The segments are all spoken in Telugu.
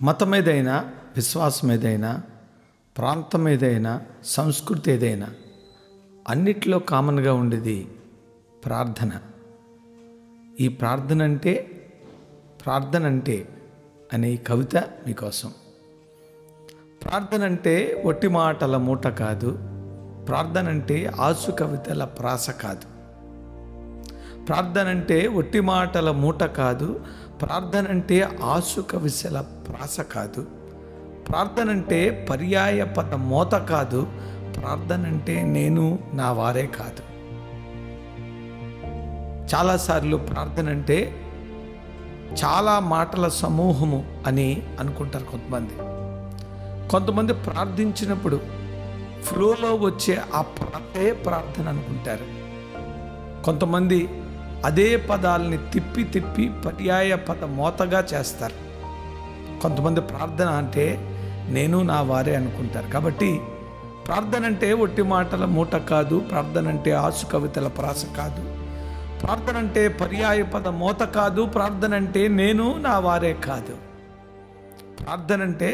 మతం ఏదైనా, విశ్వాసం ఏదైనా, ప్రాంతం ఏదైనా, సంస్కృతి ఏదైనా అన్నిట్లో కామన్గా ఉండేది ప్రార్థన. ఈ ప్రార్థన అంటే అనే ఈ కవిత మీకోసం. ప్రార్థన అంటే ఒట్టి మాటల మూట కాదు, ప్రార్థన అంటే ఆసు కవితల ప్రాస కాదు. ప్రార్థన అంటే ఒట్టి మాటల మూట కాదు, ప్రార్థన అంటే ఆసు కవితల ప్రాస కాదు. ప్రార్థన అంటే పర్యాయ పద మోత కాదు, ప్రార్థన అంటే నేను నా వారే కాదు. చాలాసార్లు ప్రార్థన అంటే చాలా మాటల సమూహము అని అనుకుంటారు కొంతమంది ప్రార్థించినప్పుడు ఫ్లోలో వచ్చే ఆ ప్రార్థనే ప్రార్థన అనుకుంటారు. కొంతమంది అదే పదాలని తిప్పి తిప్పి పర్యాయ పద మోతగా చేస్తారు. కొంతమంది ప్రార్థన అంటే నేను నా వారే అనుకుంటారు. కాబట్టి ప్రార్థన అంటే ఒట్టి మాటల మూట కాదు, ప్రార్థన అంటే ఆసు కవితల ప్రాస కాదు, ప్రార్థన అంటే పర్యాయ పద మోత కాదు, ప్రార్థన అంటే నేను నా వారే కాదు. ప్రార్థన అంటే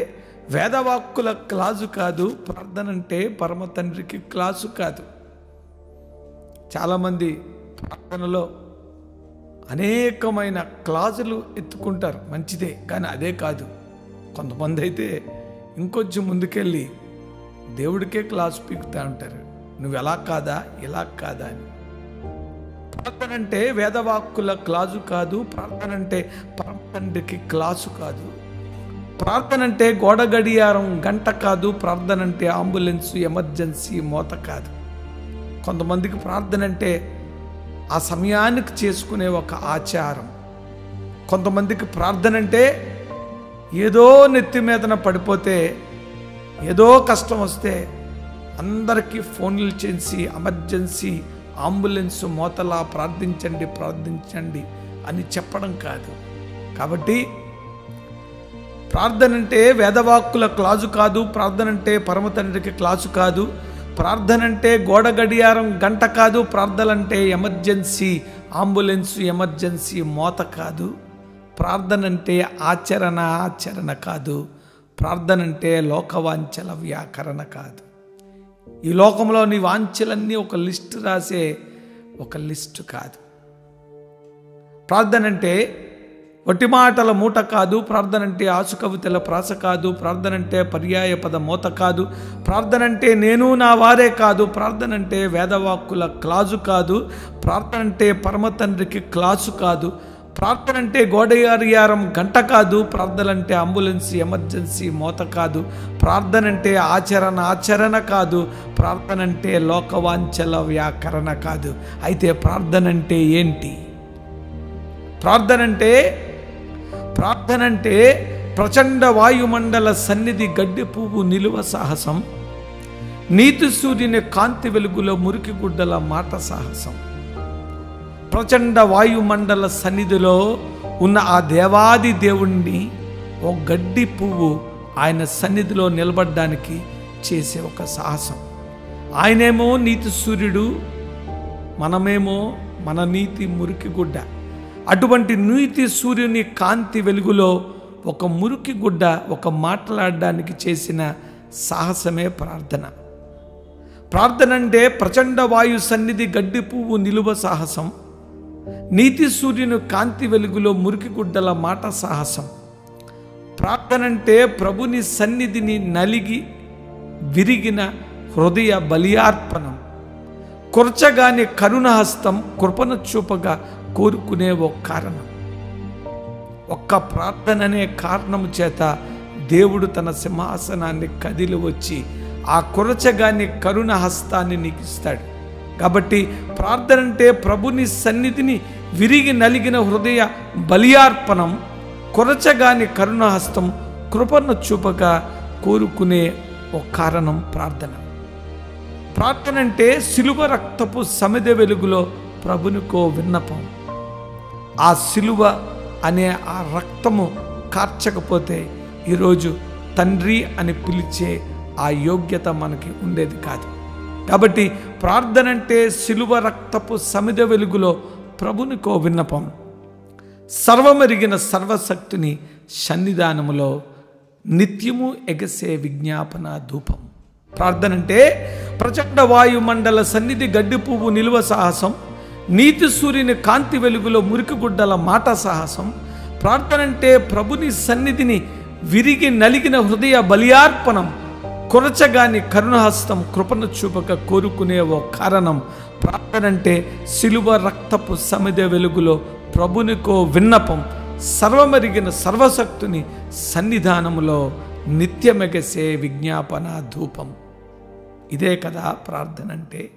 వేదవాక్కుల క్లాసు కాదు, ప్రార్థన అంటే పరమ తండ్రికి క్లాసు కాదు. చాలామంది ప్రార్థనలో అనేకమైన క్లాసులు ఎత్తుకుంటారు, మంచిదే, కానీ అదే కాదు. కొంతమంది అయితే ఇంకొంచెం ముందుకెళ్ళి దేవుడికే క్లాసు పీకుతూ ఉంటారు, నువ్వు ఎలా కాదా ఇలా కాదా అని. ప్రార్థన అంటే వేదవాక్కుల క్లాసు కాదు, ప్రార్థన అంటే పరమ తండ్రికి క్లాసు కాదు. ప్రార్థన అంటే గోడ గడియారం గంట కాదు, ప్రార్థన అంటే అంబులెన్సు ఎమర్జెన్సీ మోత కాదు. కొంతమందికి ప్రార్థన అంటే ఆ సమయానికి చేసుకునే ఒక ఆచారం. కొంతమందికి ప్రార్థన అంటే ఏదో నెత్తి మీదన పడిపోతే, ఏదో కష్టం వస్తే అందరికీ ఫోన్లు చేసి ఎమర్జెన్సీ అంబులెన్స్ మోతలా ప్రార్థించండి ప్రార్థించండి అని చెప్పడం కాదు. కాబట్టి ప్రార్థన అంటే వేదవాక్కుల క్లాసు కాదు, ప్రార్థన అంటే పరమ తండ్రికి క్లాసు కాదు, ప్రార్థన అంటే గోడ గడియారం గంట కాదు, ప్రార్థన అంటే ఎమర్జెన్సీ అంబులెన్స్ ఎమర్జెన్సీ మోత కాదు. ప్రార్థన అంటే ఆచరణ కాదు, ప్రార్థన అంటే లోకవాంఛల వ్యాకరణ కాదు. ఈ లోకంలో నీ వాంఛలన్నీ ఒక లిస్టు రాసే ఒక లిస్టు కాదు. ప్రార్థన అంటే ఒట్టి మాటల మూట కాదు, ప్రార్థన అంటే ఆసు కవితల ప్రాస కాదు, ప్రార్థన అంటే పర్యాయ పద మోత కాదు, ప్రార్థన అంటే నేను నా వారే కాదు, ప్రార్థన అంటే వేదవాక్కుల క్లాసు కాదు, ప్రార్థన అంటే పరమ తండ్రికి క్లాసు కాదు, ప్రార్థన అంటే గోడయారియారం గంట కాదు, ప్రార్థన అంటే అంబులెన్స్ ఎమర్జెన్సీ మోత కాదు, ప్రార్థన అంటే ఆచరణ కాదు, ప్రార్థన అంటే లోకవాంఛల వ్యాకరణ కాదు. అయితే ప్రార్థన అంటే ఏంటి? ప్రార్థన అంటే ప్రచండ వాయుమండల సన్నిధి గడ్డి పువ్వు నిలువ సాహసం, నీతి సూర్యుని కాంతి వెలుగులో మురికి గుడ్డల మాట సాహసం. ప్రచండ వాయుమండల సన్నిధిలో ఉన్న ఆ దేవాది దేవుణ్ణి ఓ గడ్డి పువ్వు ఆయన సన్నిధిలో నిలబడడానికి చేసే ఒక సాహసం. ఆయనేమో నీతి సూర్యుడు, మనమేమో మన నీతి మురికి గుడ్డ. అటువంటి నీతి సూర్యుని కాంతి వెలుగులో ఒక మురికి గుడ్డ ఒక మాట్లాడడానికి చేసిన సాహసమే ప్రార్థన. ప్రార్థన అంటే ప్రచండ వాయు సన్నిధి గడ్డి పువ్వు నిలువ సాహసం, నీతి సూర్యుని కాంతి వెలుగులో మురికి గుడ్డల మాట సాహసం. ప్రార్థన అంటే ప్రభుని సన్నిధిని నలిగి విరిగిన హృదయ బలియార్పణం, కొరచగానే కరుణహస్తం కృపను చూపగా కోరుకునే ఒక కారణం. ఒక్క ప్రార్థన అనే కారణం చేత దేవుడు తన సింహాసనాన్ని కదిలి వచ్చి ఆ కొరచగాని కరుణ హస్తాన్ని నీకు ఇస్తాడు. కాబట్టి ప్రార్థన అంటే ప్రభుని సన్నిధిని విరిగి నలిగిన హృదయ బలియార్పణం, కొరచగాని కరుణహస్తం కృపను చూపగా కోరుకునే ఒక కారణం ప్రార్థన. ప్రార్థన అంటే సిలువ రక్తపు సమిధ వెలుగులో ప్రభునికో విన్నపం. ఆ సిలువ అనే ఆ రక్తము కార్చకపోతే ఈరోజు తండ్రి అని పిలిచే ఆ యోగ్యత మనకి ఉండేది కాదు. కాబట్టి ప్రార్థన అంటే సిలువ రక్తపు సమిధ వెలుగులో ప్రభునికో విన్నపం. సర్వమెరిగిన సర్వశక్తిని సన్నిధానములో నిత్యము ఎగసే విజ్ఞాపన ధూపం. ప్రార్థన అంటే ప్రచండ వాయుమండల సన్నిధి గడ్డి పువ్వు నిలువ సాహసం, నీతి సూర్యుని కాంతి వెలుగులో మురికి గుడ్డల మాట సాహసం. ప్రార్థన అంటే ప్రభుని సన్నిధిని విరిగి నలిగిన హృదయ బలియార్పణం, కొరచగాని కరుణహస్తం కృపను చూపక కోరుకునే ఓ కారణం. ప్రార్థన అంటే సిలువ రక్తపు సమిద వెలుగులో ప్రభునికో విన్నపం, సర్వమరిగిన సర్వశక్తుని సన్నిధానములో నిత్యమెగసే విజ్ఞాపన ధూపం. ఇదే కదా ప్రార్థన అంటే.